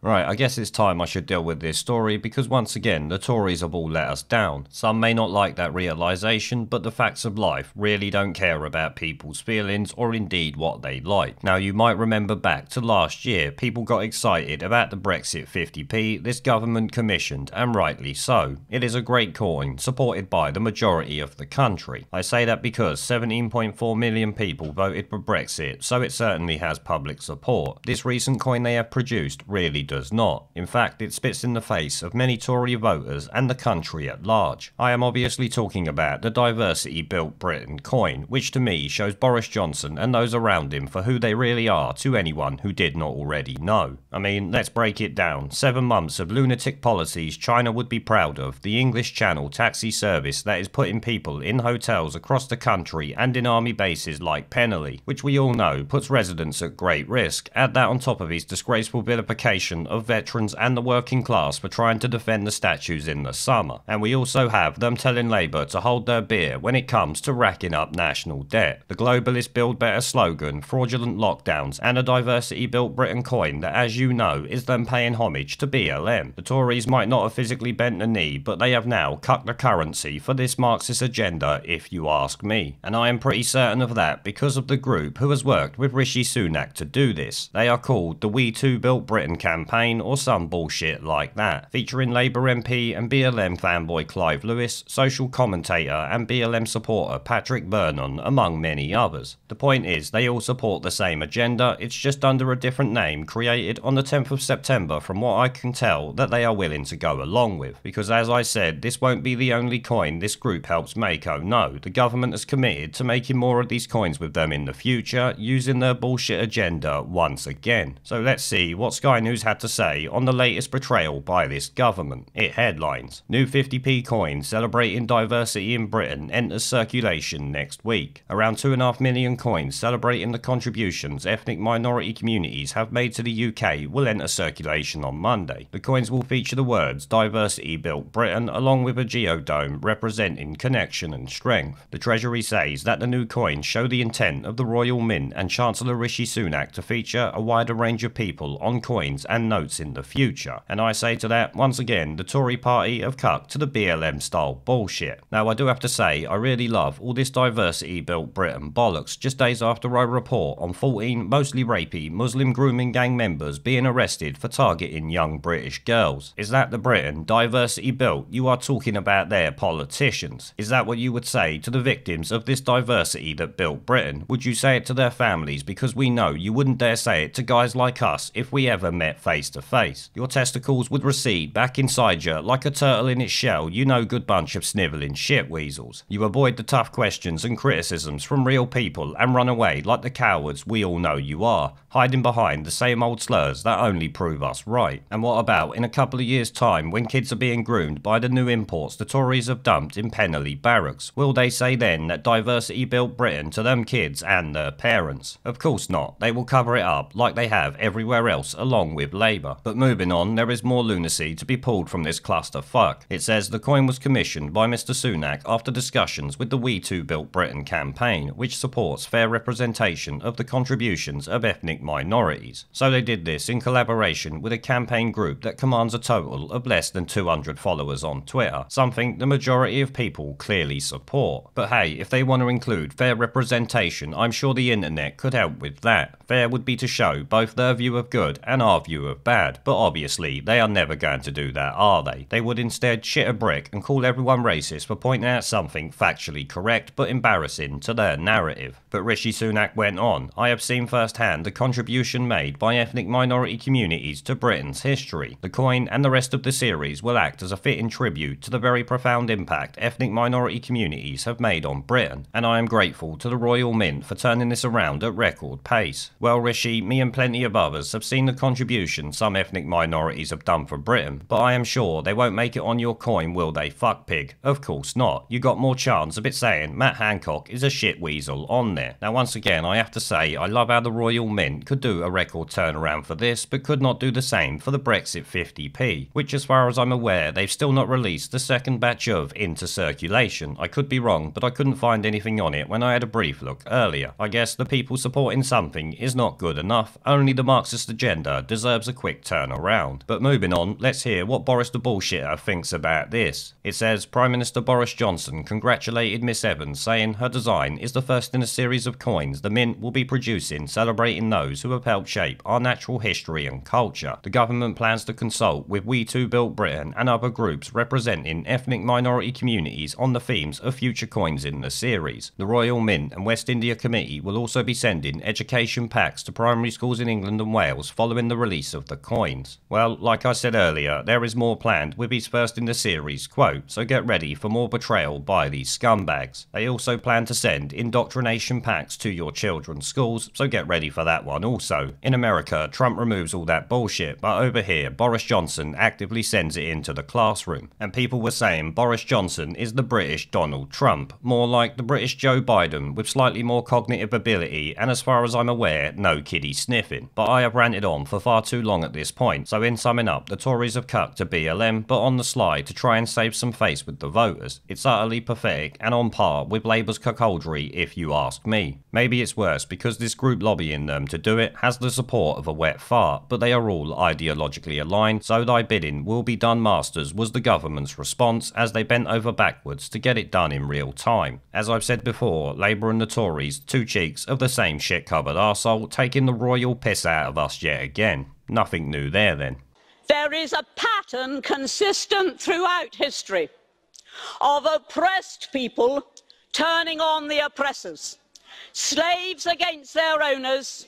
Right, I guess it's time I should deal with this story because once again, the Tories have all let us down. Some may not like that realisation, but the facts of life really don't care about people's feelings or indeed what they like. Now, you might remember back to last year, people got excited about the Brexit 50p this government commissioned, and rightly so. It is a great coin, supported by the majority of the country. I say that because 17.4 million people voted for Brexit, so it certainly has public support. This recent coin they have produced really does not. In fact, it spits in the face of many Tory voters and the country at large. I am obviously talking about the Diversity Built Britain coin, which to me shows Boris Johnson and those around him for who they really are to anyone who did not already know. I mean, let's break it down. 7 months of lunatic policies China would be proud of, the English Channel taxi service that is putting people in hotels across the country and in army bases like Penally, which we all know puts residents at great risk. Add that on top of his disgraceful vilification of veterans and the working class for trying to defend the statues in the summer. And we also have them telling Labour to hold their beer when it comes to racking up national debt. The globalist Build Better slogan, fraudulent lockdowns, and a Diversity Built Britain coin that, as you know, is them paying homage to BLM. The Tories might not have physically bent the knee, but they have now cut the currency for this Marxist agenda, if you ask me. And I am pretty certain of that because of the group who has worked with Rishi Sunak to do this. They are called the We Too Built Britain campaign or some bullshit like that, featuring Labour MP and BLM fanboy Clive Lewis, social commentator and BLM supporter Patrick Vernon, among many others. The point is, they all support the same agenda, it's just under a different name created on the 10th of September from what I can tell that they are willing to go along with. Because as I said, this won't be the only coin this group helps make, oh no, the government has committed to making more of these coins with them in the future, using their bullshit agenda once again. So let's see what Sky News had to say on the latest betrayal by this government. It headlines, new 50p coin celebrating diversity in Britain enters circulation next week. Around 2.5 million coins celebrating the contributions ethnic minority communities have made to the UK will enter circulation on Monday. The coins will feature the words Diversity Built Britain along with a geodome representing connection and strength. The Treasury says that the new coins show the intent of the Royal Mint and Chancellor Rishi Sunak to feature a wider range of people on coins and notes in the future. And I say to that, once again, the Tory party have cut to the BLM style bullshit. Now I do have to say, I really love all this Diversity Built Britain bollocks just days after I report on 14 mostly rapey Muslim grooming gang members being arrested for targeting young British girls. Is that the Britain diversity built you are talking about there, politicians? Is that what you would say to the victims of this diversity that built Britain? Would you say it to their families? Because we know you wouldn't dare say it to guys like us if we ever met face to face. Your testicles would recede back inside you like a turtle in its shell, you know, good bunch of snivelling shit weasels. You avoid the tough questions and criticisms from real people and run away like the cowards we all know you are, hiding behind the same old slurs that only prove us right. And what about in a couple of years' time when kids are being groomed by the new imports the Tories have dumped in Penally barracks? Will they say then that diversity built Britain to them kids and their parents? Of course not. They will cover it up like they have everywhere else along with Labour. But moving on, there is more lunacy to be pulled from this clusterfuck. It says the coin was commissioned by Mr Sunak after discussions with the We Too Built Britain campaign, which supports fair representation of the contributions of ethnic minorities. So they did this in collaboration with a campaign group that commands a total of less than 200 followers on Twitter, something the majority of people clearly support. But hey, if they want to include fair representation, I'm sure the internet could help with that. Fair would be to show both their view of good and our view of bad, but obviously they are never going to do that, are they? They would instead shit a brick and call everyone racist for pointing out something factually correct but embarrassing to their narrative. But Rishi Sunak went on, I have seen firsthand the contribution made by ethnic minority communities to Britain's history. The coin and the rest of the series will act as a fitting tribute to the very profound impact ethnic minority communities have made on Britain, and I am grateful to the Royal Mint for turning this around at record pace. Well, Rishi, me and plenty of others have seen the contribution some ethnic minorities have done for Britain, but I am sure they won't make it on your coin, will they, fuck pig? Of course not. You got more chance of it saying Matt Hancock is a shit weasel on there. Now once again, I have to say, I love how the Royal Mint could do a record turnaround for this, but could not do the same for the Brexit 50p, which as far as I'm aware, they've still not released the second batch of into circulation. I could be wrong, but I couldn't find anything on it when I had a brief look earlier. I guess the people supporting something is not good enough. Only the Marxist agenda deserves a quick turnaround. But moving on, let's hear what Boris the Bullshitter thinks about this. It says, Prime Minister Boris Johnson congratulated Miss Evans, saying her design is the first in a series of coins the Mint will be producing celebrating those who have helped shape our natural history and culture. The government plans to consult with We Too Built Britain and other groups representing ethnic minority communities on the themes of future coins in the series. The Royal Mint and West India Committee will also be sending education packs to primary schools in England and Wales following the release of the coins. Well, like I said earlier, there is more planned with his first in the series quote, so get ready for more betrayal by these scumbags. They also plan to send indoctrination packs to your children's schools, so get ready for that one also. In America, Trump removes all that bullshit, but over here, Boris Johnson actively sends it into the classroom. And people were saying Boris Johnson is the British Donald Trump, more like the British Joe Biden with slightly more cognitive ability and, as far as I'm aware, no kiddie sniffing. But I have ranted on for far too long at this point, so in summing up, the Tories have cucked to BLM, but on the sly to try and save some face with the voters. It's utterly pathetic and on par with Labour's cuckoldry if you ask me. Maybe it's worse because this group lobbying them to do it has the support of a wet fart, but they are all ideologically aligned, so thy bidding will be done, masters, was the government's response as they bent over backwards to get it done in real time. As I've said before, Labour and the Tories, two cheeks of the same shit-covered arsehole, taking the royal piss out of us yet again. Nothing new there then. There is a pattern consistent throughout history of oppressed people turning on the oppressors, slaves against their owners,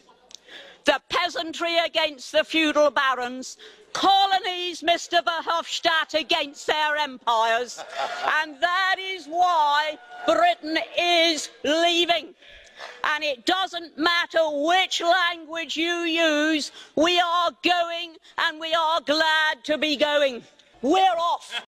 the peasantry against the feudal barons, colonies, Mr. Verhofstadt, against their empires, and that is why Britain is leaving. And it doesn't matter which language you use, we are going, and we are glad to be going. We're off.